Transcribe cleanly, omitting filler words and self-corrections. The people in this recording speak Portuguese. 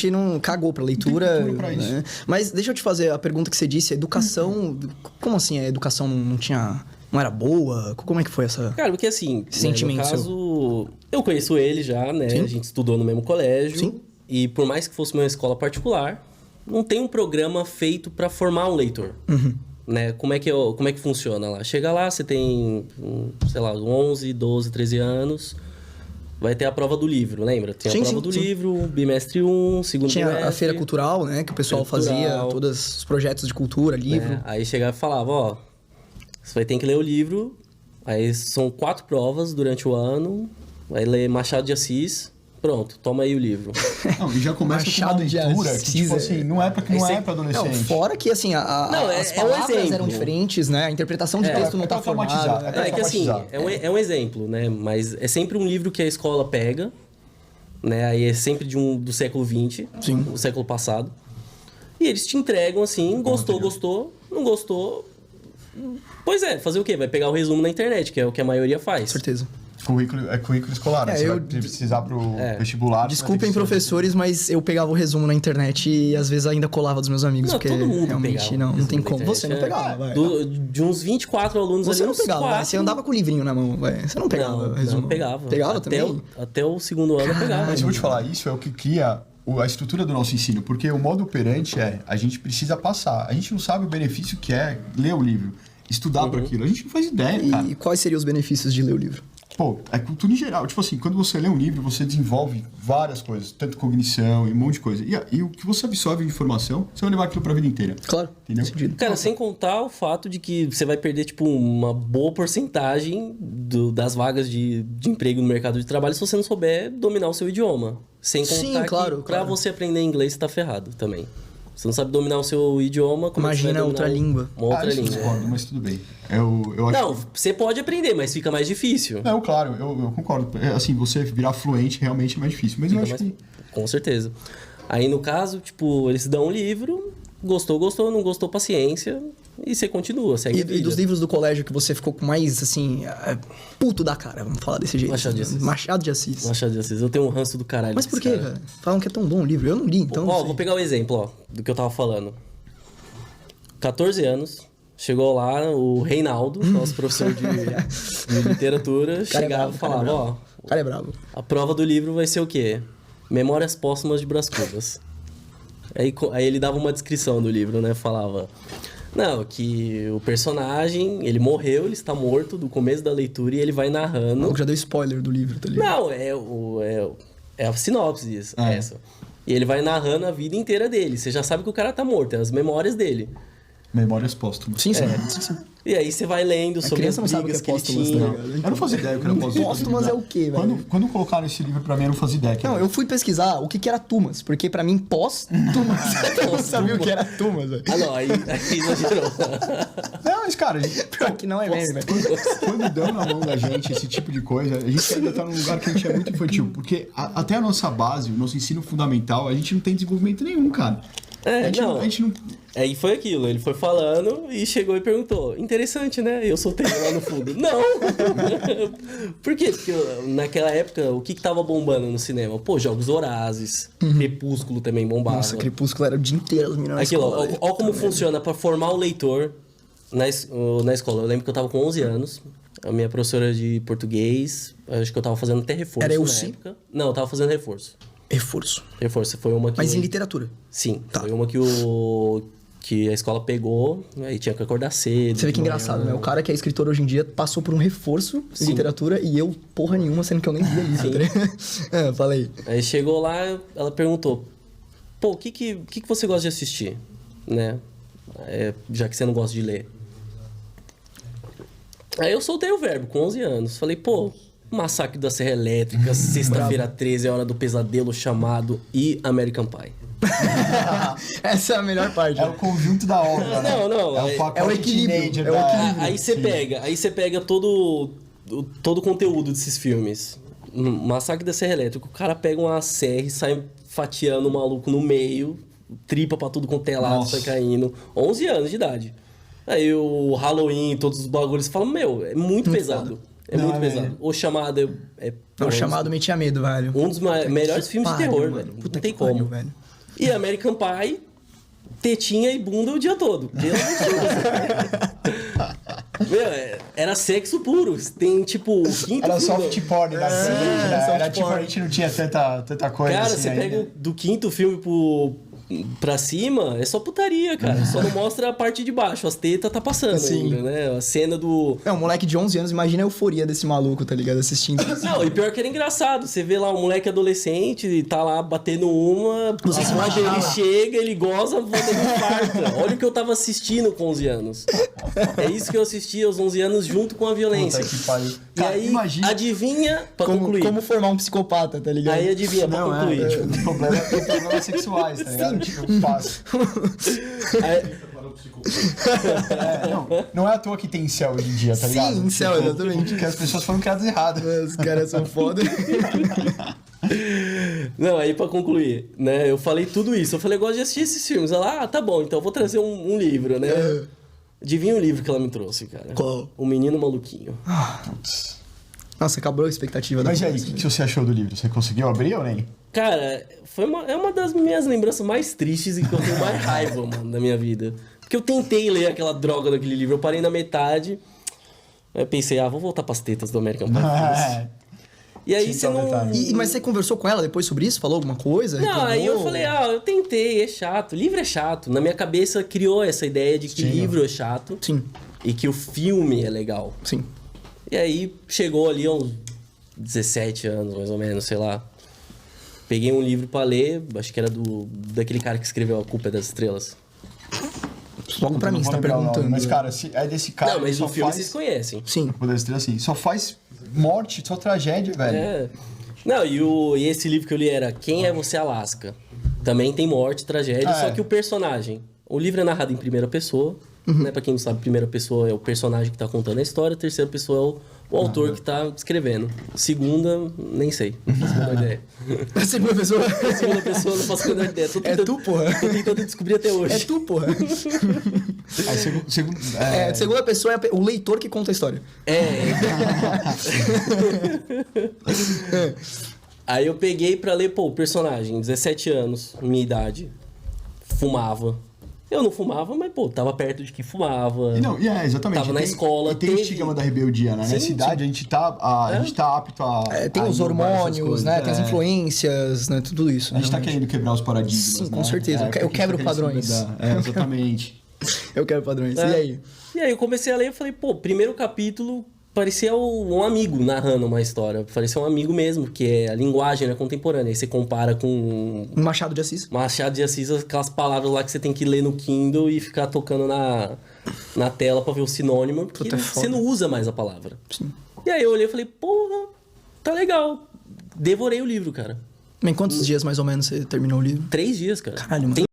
gente não cagou pra leitura. Não tem cultura pra isso. Né? Mas deixa eu te fazer a pergunta que você disse. A educação... Como assim a educação não tinha... Não era boa? Como é que foi essa... Cara, porque assim, sentimento no caso, eu conheço ele já, né? Sim. A gente estudou no mesmo colégio. Sim. E por mais que fosse uma escola particular, não tem um programa feito pra formar um leitor. Né? Como é que funciona lá? Chega lá, você tem, sei lá, 11, 12, 13 anos... Vai ter a prova do livro, lembra? Tem a prova do livro, bimestre 1, segundo bimestre. Tinha a feira cultural, né? Que o pessoal fazia todos os projetos de cultura, livro. Aí chegava e falava, ó... Você vai ter que ler o livro. Aí são 4 provas durante o ano. Vai ler Machado de Assis. Pronto, toma aí o livro. Não, e já começa com uma leitura que, tipo assim, não é pra adolescente. Não, fora que, assim, as palavras eram diferentes, né? A interpretação de texto não tá formada. É que, assim, é um exemplo, né? Mas é sempre um livro que a escola pega, né? Aí é sempre do século XX, o século passado. E eles te entregam, assim, gostou, não gostou... Pois é, fazer o quê? Vai pegar o resumo na internet, que é o que a maioria faz. Com certeza. Currículo escolar, né? Você vai precisar pro vestibular. Desculpem, professores, mas eu pegava o resumo na internet e às vezes ainda colava dos meus amigos. Não, porque todo mundo realmente pegava não tem como. Você não pegava, vai. De uns 24 alunos você ali, não pegava, 4... Você andava com o livrinho na mão, vai. Você não pegava o resumo. Não, pegava. Pegava também? Até o segundo ano eu pegava. Mas eu vou te falar, isso é o que cria a estrutura do nosso ensino, porque o modo operante a gente precisa passar. A gente não sabe o benefício que é ler o livro, estudar por aquilo. A gente não faz ideia, cara. E quais seriam os benefícios de ler o livro? Pô, é cultura em geral. Tipo assim, quando você lê um livro, você desenvolve várias coisas, tanto cognição e um monte de coisa. E o que você absorve de informação, você vai levar aquilo pra vida inteira. Claro. Entendeu? Sentido. Cara, sem contar o fato de que você vai perder, tipo, uma boa porcentagem das vagas de emprego no mercado de trabalho se você não souber dominar o seu idioma. Sem contar que pra você aprender inglês, você tá ferrado também. Você não sabe dominar o seu idioma, como imagina você vai outra língua. Uma outra língua. Discordo, mas tudo bem. Eu acho não, você pode aprender, mas fica mais difícil. Não, claro, eu concordo. Assim, você virar fluente realmente é mais difícil. Mas eu acho que... Com certeza. Aí, no caso, tipo, eles dão um livro, gostou, não gostou, paciência, e você continua, segue a vida. E dos livros do colégio que você ficou com mais, assim, puto da cara, vamos falar desse jeito. Machado de Assis. Machado de Assis. Eu tenho um ranço do caralho. Mas por quê, cara? Falam que é tão bom o livro. Eu não li, então... Ó, vou pegar o exemplo, do que eu tava falando. 14 anos, chegou lá o Reinaldo, nosso professor de literatura, chegava e falava, ó... O cara é bravo. A prova do livro vai ser o quê? Memórias Póstumas de Brás Cubas. Aí ele dava uma descrição do livro, né? Falava... Não, que o personagem, ele morreu, ele está morto do começo da leitura e ele vai narrando... Já deu spoiler do livro, tá ligado? Não, é a sinopse isso, essa. E ele vai narrando a vida inteira dele. Você já sabe que o cara tá morto, é as memórias dele. Memórias póstumas. Sim. E aí você vai lendo sobre as brigas que ele tinha. Eu não fazia ideia que era póstumas. Póstumas é o quê, velho? Quando colocaram esse livro pra mim, eu não fazia ideia. Não, eu fui pesquisar o que era Tumas, porque pra mim, pós-Tumas, eu não sabia o que era Tumas, velho. Ah, não, aí exagerou. Não, mas, cara... Pior que não é mesmo, velho. Quando dão na mão da gente esse tipo de coisa, a gente ainda tá num lugar que a gente é muito infantil, porque até a nossa base, o nosso ensino fundamental, a gente não tem desenvolvimento nenhum, cara. A gente não... Aí foi aquilo, ele foi falando e chegou e perguntou, interessante, né? Eu soltei lá no fundo. Não! Por quê? Porque naquela época, o que tava bombando no cinema? Pô, Jogos Vorazes, Crepúsculo também bombava. Nossa, Crepúsculo era o dia inteiro as meninas na aquilo, escola. ó como funciona pra formar o leitor na escola. Eu lembro que eu tava com 11 anos, a minha professora de português, acho que eu tava fazendo até reforço era na época. Não, eu tava fazendo reforço. Reforço, foi uma que... Mas em literatura? Sim, foi uma que a escola pegou, aí tinha que acordar cedo. Você vê que engraçado, né? O cara que é escritor hoje em dia passou por um reforço em literatura e eu, porra nenhuma, sendo que eu nem via isso. Falei. Aí chegou lá, ela perguntou, pô, o que você gosta de assistir, né? Já que você não gosta de ler. Aí eu soltei o verbo, com 11 anos. Falei, pô, Massacre da Serra Elétrica, Sexta-feira 13, A Hora do Pesadelo, Chamado e American Pie. Essa é a melhor parte. É o conjunto da obra, né? Não. É o equilíbrio. Aí você pega todo o conteúdo desses filmes. Massacre da Serra Elétrica, o cara pega uma serra e sai fatiando o maluco no meio, tripa pra tudo quanto é lado, sai caindo. 11 anos de idade. Aí o Halloween, todos os bagulhos, você fala, meu, é muito pesado. Muito pesado. O Chamado O Chamado me tinha medo, velho. Um dos melhores filmes de terror, mano. velho. Puta não tem que pariu, como. velho. E American Pie, tetinha e bunda o dia todo. Pelo amor de Deus. Meu, era sexo puro. Tem, tipo, o quinto Era filme... soft porn da gente, né? soft Era tipo, porn. a gente não tinha tanta coisa Cara, assim você ainda. pega do quinto filme pra cima, é só putaria, cara. Só não mostra a parte de baixo. As tetas tá passando Sim. ainda, né? A cena do... É, um moleque de 11 anos, imagina a euforia desse maluco, tá ligado? Assistindo. Não, e pior que era engraçado. Você vê lá um moleque adolescente e tá lá batendo uma. Você a se mãe dele imaginava. chega, ele goza, volta e farta. Olha o que eu tava assistindo com 11 anos. É isso que eu assisti aos 11 anos junto com a violência. Puta que pariu. E Cara, aí, imagina... adivinha, pra concluir. Como formar um psicopata, tá ligado? Aí adivinha, pra Não, concluir. tipo, tem problemas sexuais, tá ligado? Tipo, fácil. Aí- Não é à toa que tem incel hoje em dia, tá Sim, ligado? incel, exatamente. Porque as pessoas foram criadas erradas. Os caras são foda. Não, aí pra concluir, né? Eu falei tudo isso. Eu falei, eu gosto de assistir esses filmes. Ela, tá bom, então eu vou trazer um livro, né? Adivinha o livro que ela me trouxe, cara? Qual? O Menino Maluquinho. Nossa, acabou a expectativa Mas e da aí, o que você achou do livro? Você conseguiu abrir ou nem? Cara, é uma das minhas lembranças mais tristes e que eu tenho mais raiva, mano, da minha vida. Porque eu tentei ler aquela droga daquele livro, eu parei na metade. Aí eu pensei, vou voltar pras tetas do American Pie. É. E aí Sim, você tá não... verdade. Mas você conversou com ela depois sobre isso? Falou alguma coisa? Não, aí eu Reclamou? falei, eu tentei, é chato. Livro é chato. Na minha cabeça criou essa ideia de que Sim. livro é chato Sim, e que o filme é legal. sim. E aí chegou ali aos 17 anos, mais ou menos, sei lá. Peguei um livro pra ler, acho que era daquele cara que escreveu A Culpa é das Estrelas. Logo pra Eu não mim, vou você tá lembrar o nome, perguntando. Mas, cara, se é desse cara. Não, mas só o filme faz... vocês conhecem. Sim. Poder Estrela, assim, só faz morte, só tragédia, velho. É. Não, e esse livro que eu li era Quem é Você, Alaska? Também tem morte, tragédia, É. só que o personagem... O livro é narrado em primeira pessoa, né? Pra quem não sabe, primeira pessoa é o personagem que tá contando a história, terceira pessoa é o autor que tá escrevendo. Segunda, nem sei, não faço a menor ideia. Segunda pessoa. Segunda pessoa, não faço a menor ideia. É tu, porra. Tô tentando descobrir até hoje. É tu, porra. Aí, Segunda pessoa é o leitor que conta a história. Aí eu peguei pra ler, o personagem, 17 anos, minha idade, fumava. Eu não fumava, mas, tava perto de quem fumava. Exatamente. Tava na escola, E tem o teve- estigma da rebeldia, né? Sim, Nessa idade, a gente tá apto a... Tem a os inovar essas hormônios, coisas. né? Tem as influências, né? Tudo isso. A gente tá realmente. querendo quebrar os paradigmas, Sim, com né? certeza. Eu porque quebro a gente tá querendo padrões. se mudar. Exatamente. Eu quero padrões. É. E aí? E aí eu comecei a ler e falei, primeiro capítulo parecia um amigo narrando uma história. Parecia um amigo mesmo, que é a linguagem, né, contemporânea. Aí você compara com Machado de Assis. Machado de Assis, aquelas palavras lá que você tem que ler no Kindle e ficar tocando na tela pra ver o sinônimo, porque Puta, é foda. você não usa mais a palavra. Sim. E aí eu olhei e falei, porra, tá legal. Devorei o livro, cara. Em quantos dias mais ou menos você terminou o livro? 3 dias, cara. Caralho, mano. Tem